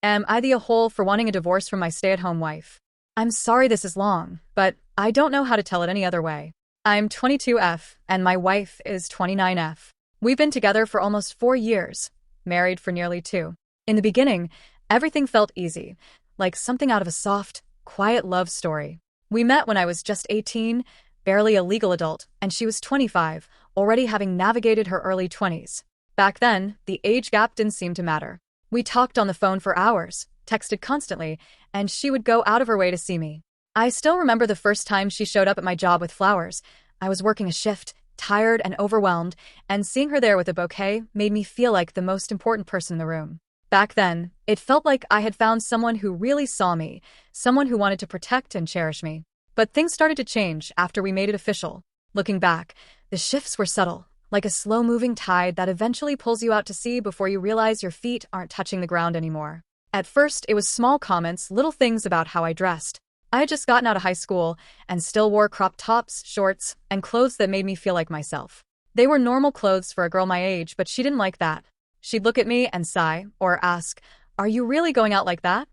Am I the a-hole for wanting a divorce from my stay-at-home wife? I'm sorry this is long, but I don't know how to tell it any other way. I'm 22F, and my wife is 29F. We've been together for almost 4 years, married for nearly 2. In the beginning, everything felt easy, like something out of a soft, quiet love story. We met when I was just 18, barely a legal adult, and she was 25, already having navigated her early 20s. Back then, the age gap didn't seem to matter. We talked on the phone for hours, texted constantly, and she would go out of her way to see me. I still remember the first time she showed up at my job with flowers. I was working a shift, tired and overwhelmed, and seeing her there with a bouquet made me feel like the most important person in the room. Back then, it felt like I had found someone who really saw me, someone who wanted to protect and cherish me. But things started to change after we made it official. Looking back, the shifts were subtle, like a slow-moving tide that eventually pulls you out to sea before you realize your feet aren't touching the ground anymore. At first, it was small comments, little things about how I dressed. I had just gotten out of high school and still wore crop tops, shorts, and clothes that made me feel like myself. They were normal clothes for a girl my age, but she didn't like that. She'd look at me and sigh, or ask, "Are you really going out like that?"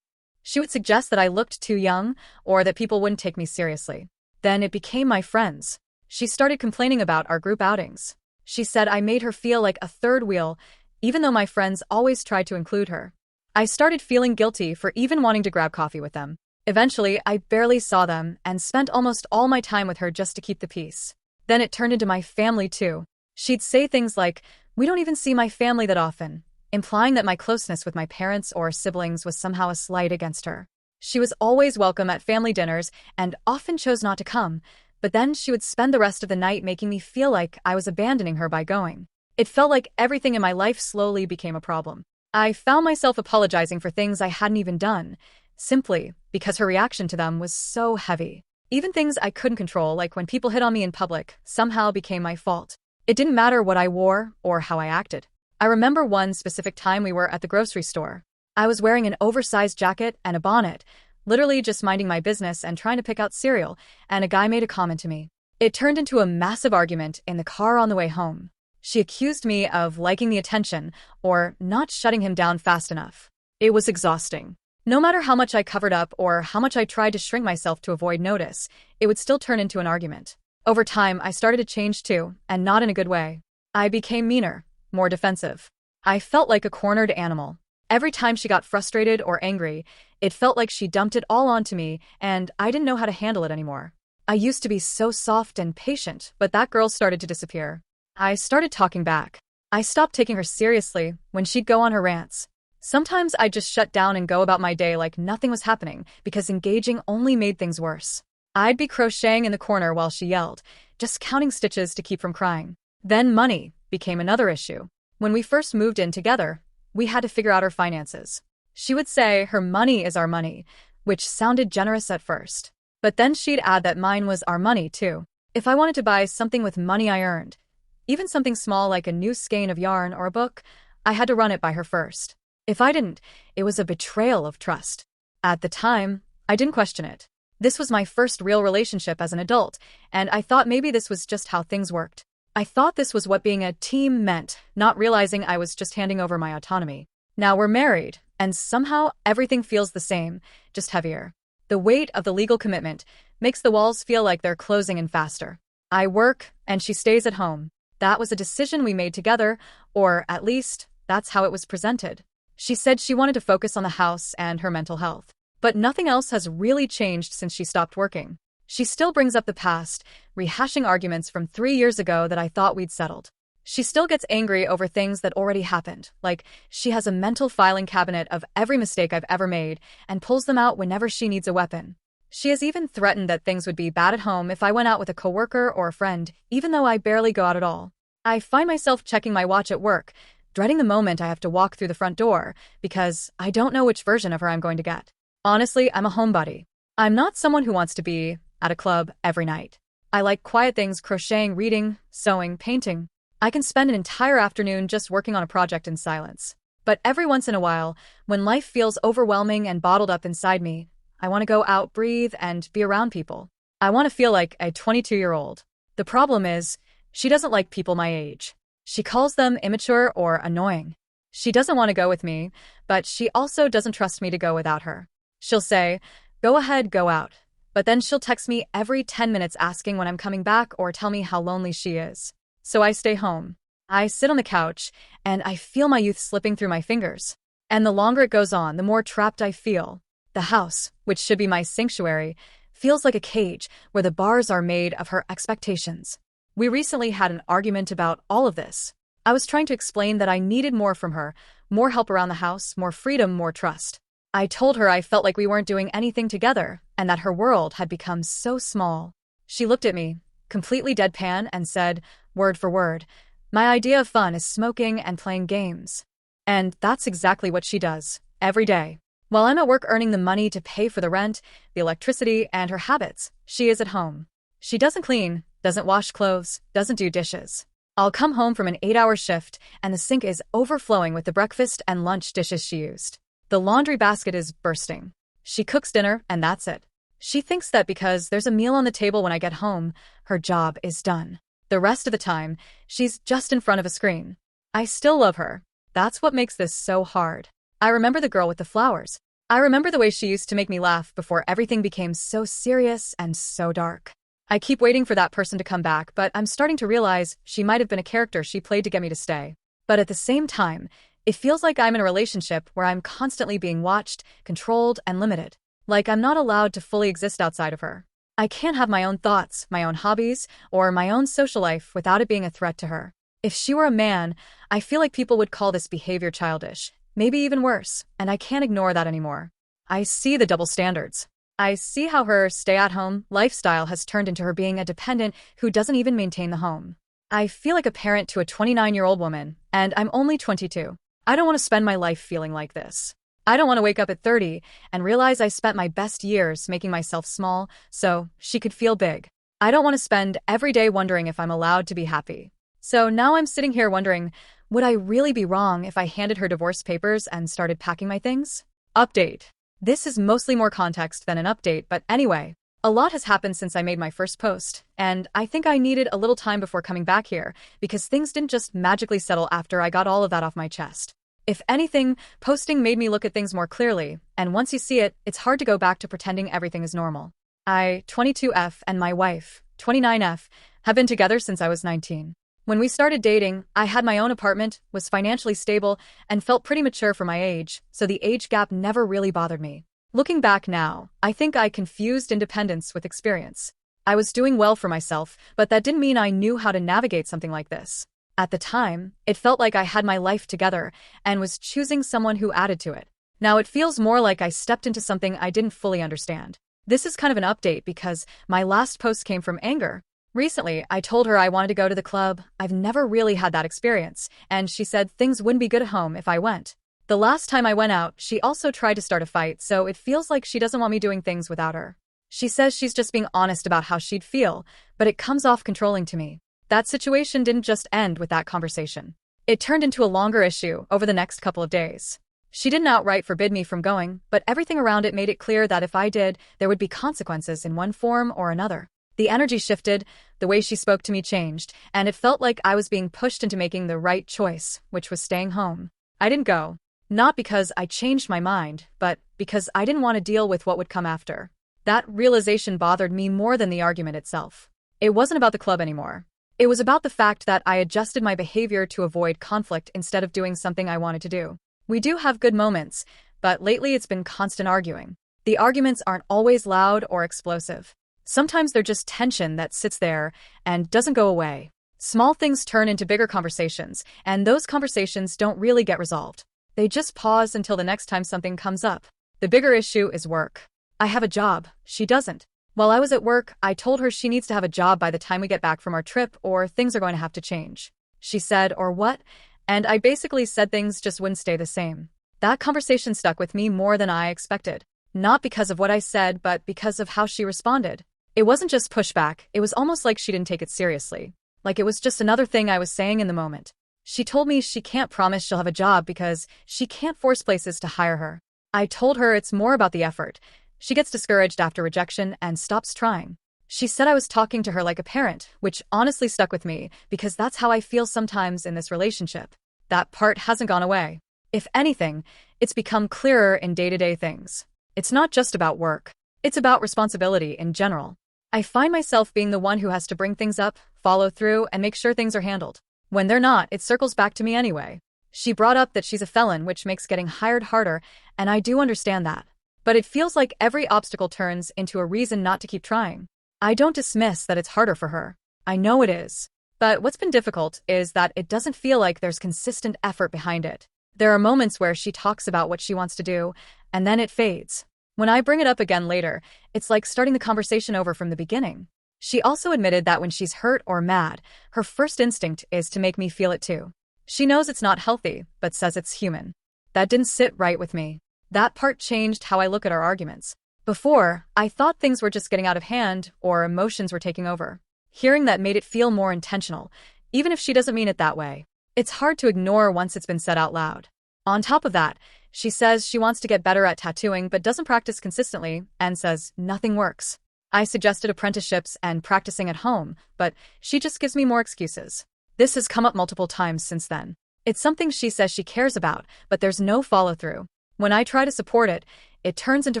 She would suggest that I looked too young, or that people wouldn't take me seriously. Then it became my friends. She started complaining about our group outings. She said I made her feel like a third wheel, even though my friends always tried to include her. I started feeling guilty for even wanting to grab coffee with them. Eventually, I barely saw them and spent almost all my time with her just to keep the peace. Then it turned into my family too. She'd say things like, "We don't even see my family that often," implying that my closeness with my parents or siblings was somehow a slight against her. She was always welcome at family dinners and often chose not to come, but then she would spend the rest of the night making me feel like I was abandoning her by going. It felt like everything in my life slowly became a problem. I found myself apologizing for things I hadn't even done, simply because her reaction to them was so heavy. Even things I couldn't control, like when people hit on me in public, somehow became my fault. It didn't matter what I wore or how I acted. I remember one specific time we were at the grocery store. I was wearing an oversized jacket and a bonnet, literally just minding my business and trying to pick out cereal, and a guy made a comment to me. It turned into a massive argument in the car on the way home. She accused me of liking the attention or not shutting him down fast enough. It was exhausting. No matter how much I covered up or how much I tried to shrink myself to avoid notice, it would still turn into an argument. Over time, I started to change too, and not in a good way. I became meaner, more defensive. I felt like a cornered animal. Every time she got frustrated or angry, it felt like she dumped it all onto me, and I didn't know how to handle it anymore. I used to be so soft and patient, but that girl started to disappear. I started talking back. I stopped taking her seriously when she'd go on her rants. Sometimes I'd just shut down and go about my day like nothing was happening because engaging only made things worse. I'd be crocheting in the corner while she yelled, just counting stitches to keep from crying. Then money became another issue. When we first moved in together, we had to figure out our finances. She would say her money is our money, which sounded generous at first. But then she'd add that mine was our money too. If I wanted to buy something with money I earned, even something small like a new skein of yarn or a book, I had to run it by her first. If I didn't, it was a betrayal of trust. At the time, I didn't question it. This was my first real relationship as an adult, and I thought maybe this was just how things worked. I thought this was what being a team meant, not realizing I was just handing over my autonomy. Now we're married, and somehow everything feels the same, just heavier. The weight of the legal commitment makes the walls feel like they're closing in faster. I work, and she stays at home. That was a decision we made together, or at least, that's how it was presented. She said she wanted to focus on the house and her mental health. But nothing else has really changed since she stopped working. She still brings up the past, rehashing arguments from 3 years ago that I thought we'd settled. She still gets angry over things that already happened, like she has a mental filing cabinet of every mistake I've ever made and pulls them out whenever she needs a weapon. She has even threatened that things would be bad at home if I went out with a coworker or a friend, even though I barely go out at all. I find myself checking my watch at work, dreading the moment I have to walk through the front door, because I don't know which version of her I'm going to get. Honestly, I'm a homebody. I'm not someone who wants to be at a club every night. I like quiet things, crocheting, reading, sewing, painting. I can spend an entire afternoon just working on a project in silence. But every once in a while, when life feels overwhelming and bottled up inside me, I want to go out, breathe, and be around people. I want to feel like a 22-year-old. The problem is, she doesn't like people my age. She calls them immature or annoying. She doesn't want to go with me, but she also doesn't trust me to go without her. She'll say, "Go ahead, go out." But then she'll text me every 10 minutes asking when I'm coming back or tell me how lonely she is. So I stay home. I sit on the couch, and I feel my youth slipping through my fingers. And the longer it goes on, the more trapped I feel. The house, which should be my sanctuary, feels like a cage where the bars are made of her expectations. We recently had an argument about all of this. I was trying to explain that I needed more from her, more help around the house, more freedom, more trust. I told her I felt like we weren't doing anything together and that her world had become so small. She looked at me, completely deadpan, and said, word for word, "My idea of fun is smoking and playing games." And that's exactly what she does, every day. While I'm at work earning the money to pay for the rent, the electricity, and her habits, she is at home. She doesn't clean, doesn't wash clothes, doesn't do dishes. I'll come home from an 8-hour shift, and the sink is overflowing with the breakfast and lunch dishes she used. The laundry basket is bursting. She cooks dinner, and that's it. She thinks that because there's a meal on the table when I get home, her job is done. The rest of the time, she's just in front of a screen. I still love her. That's what makes this so hard. I remember the girl with the flowers. I remember the way she used to make me laugh before everything became so serious and so dark. I keep waiting for that person to come back, but I'm starting to realize she might have been a character she played to get me to stay. But at the same time, it feels like I'm in a relationship where I'm constantly being watched, controlled, and limited. Like I'm not allowed to fully exist outside of her. I can't have my own thoughts, my own hobbies, or my own social life without it being a threat to her. If she were a man, I feel like people would call this behavior childish, maybe even worse, and I can't ignore that anymore. I see the double standards. I see how her stay-at-home lifestyle has turned into her being a dependent who doesn't even maintain the home. I feel like a parent to a 29-year-old woman, and I'm only 22. I don't want to spend my life feeling like this. I don't want to wake up at 30 and realize I spent my best years making myself small so she could feel big. I don't want to spend every day wondering if I'm allowed to be happy. So now I'm sitting here wondering, would I really be wrong if I handed her divorce papers and started packing my things? Update. This is mostly more context than an update, but anyway, a lot has happened since I made my first post, and I think I needed a little time before coming back here because things didn't just magically settle after I got all of that off my chest. If anything, posting made me look at things more clearly, and once you see it, it's hard to go back to pretending everything is normal. I, 22F, and my wife, 29F, have been together since I was 19. When we started dating, I had my own apartment, was financially stable, and felt pretty mature for my age, so the age gap never really bothered me. Looking back now, I think I confused independence with experience. I was doing well for myself, but that didn't mean I knew how to navigate something like this. At the time, it felt like I had my life together and was choosing someone who added to it. Now it feels more like I stepped into something I didn't fully understand. This is kind of an update because my last post came from anger. Recently, I told her I wanted to go to the club. I've never really had that experience, and she said things wouldn't be good at home if I went. The last time I went out, she also tried to start a fight, so it feels like she doesn't want me doing things without her. She says she's just being honest about how she'd feel, but it comes off controlling to me. That situation didn't just end with that conversation. It turned into a longer issue over the next couple of days. She didn't outright forbid me from going, but everything around it made it clear that if I did, there would be consequences in one form or another. The energy shifted, the way she spoke to me changed, and it felt like I was being pushed into making the right choice, which was staying home. I didn't go. Not because I changed my mind, but because I didn't want to deal with what would come after. That realization bothered me more than the argument itself. It wasn't about the club anymore. It was about the fact that I adjusted my behavior to avoid conflict instead of doing something I wanted to do. We do have good moments, but lately it's been constant arguing. The arguments aren't always loud or explosive. Sometimes they're just tension that sits there and doesn't go away. Small things turn into bigger conversations, and those conversations don't really get resolved. They just pause until the next time something comes up. The bigger issue is work. I have a job. She doesn't. While I was at work, I told her she needs to have a job by the time we get back from our trip or things are going to have to change. She said, "Or what?" And I basically said things just wouldn't stay the same. That conversation stuck with me more than I expected. Not because of what I said, but because of how she responded. It wasn't just pushback, it was almost like she didn't take it seriously. Like it was just another thing I was saying in the moment. She told me she can't promise she'll have a job because she can't force places to hire her. I told her it's more about the effort. She gets discouraged after rejection and stops trying. She said I was talking to her like a parent, which honestly stuck with me because that's how I feel sometimes in this relationship. That part hasn't gone away. If anything, it's become clearer in day-to-day things. It's not just about work. It's about responsibility in general. I find myself being the one who has to bring things up, follow through, and make sure things are handled. When they're not, it circles back to me anyway. She brought up that she's a felon, which makes getting hired harder, and I do understand that. But it feels like every obstacle turns into a reason not to keep trying. I don't dismiss that it's harder for her. I know it is. But what's been difficult is that it doesn't feel like there's consistent effort behind it. There are moments where she talks about what she wants to do, and then it fades. When I bring it up again later, it's like starting the conversation over from the beginning. She also admitted that when she's hurt or mad, her first instinct is to make me feel it too. She knows it's not healthy, but says it's human. That didn't sit right with me. That part changed how I look at our arguments. Before, I thought things were just getting out of hand or emotions were taking over. Hearing that made it feel more intentional, even if she doesn't mean it that way. It's hard to ignore once it's been said out loud. On top of that, she says she wants to get better at tattooing but doesn't practice consistently and says nothing works. I suggested apprenticeships and practicing at home, but she just gives me more excuses. This has come up multiple times since then. It's something she says she cares about, but there's no follow-through. When I try to support it, it turns into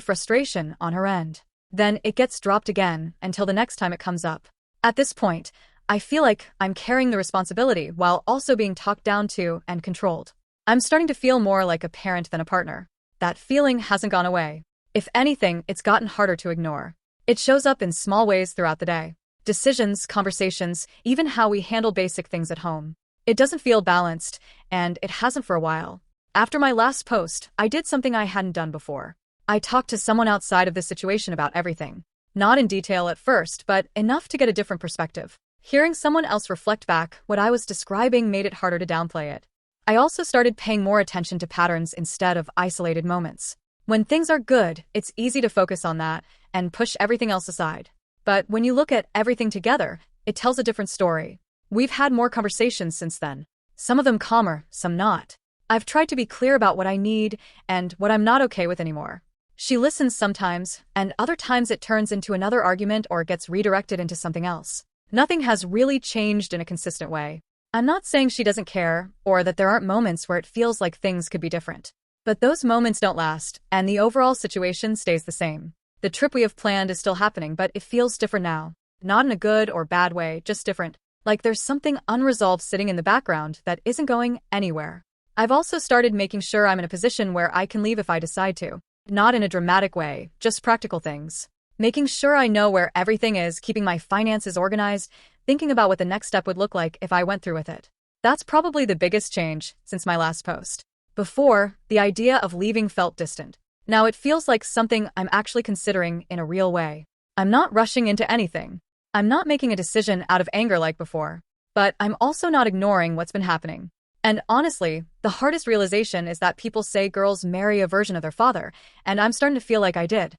frustration on her end. Then it gets dropped again until the next time it comes up. At this point, I feel like I'm carrying the responsibility while also being talked down to and controlled. I'm starting to feel more like a parent than a partner. That feeling hasn't gone away. If anything, it's gotten harder to ignore. It shows up in small ways throughout the day. Decisions, conversations, even how we handle basic things at home. It doesn't feel balanced, and it hasn't for a while. After my last post, I did something I hadn't done before. I talked to someone outside of this situation about everything. Not in detail at first, but enough to get a different perspective. Hearing someone else reflect back what I was describing made it harder to downplay it. I also started paying more attention to patterns instead of isolated moments. When things are good, it's easy to focus on that and push everything else aside. But when you look at everything together, it tells a different story. We've had more conversations since then. Some of them calmer, some not. I've tried to be clear about what I need and what I'm not okay with anymore. She listens sometimes, and other times it turns into another argument or gets redirected into something else. Nothing has really changed in a consistent way. I'm not saying she doesn't care, or that there aren't moments where it feels like things could be different. But those moments don't last, and the overall situation stays the same. The trip we have planned is still happening, but it feels different now. Not in a good or bad way, just different. Like there's something unresolved sitting in the background that isn't going anywhere. I've also started making sure I'm in a position where I can leave if I decide to. Not in a dramatic way, just practical things. Making sure I know where everything is, keeping my finances organized, thinking about what the next step would look like if I went through with it. That's probably the biggest change since my last post. Before, the idea of leaving felt distant. Now it feels like something I'm actually considering in a real way. I'm not rushing into anything. I'm not making a decision out of anger like before. But I'm also not ignoring what's been happening. And honestly, the hardest realization is that people say girls marry a version of their father, and I'm starting to feel like I did.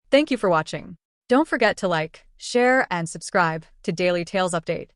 Thank you for watching. Don't forget to like, share, and subscribe to Daily Tales Update.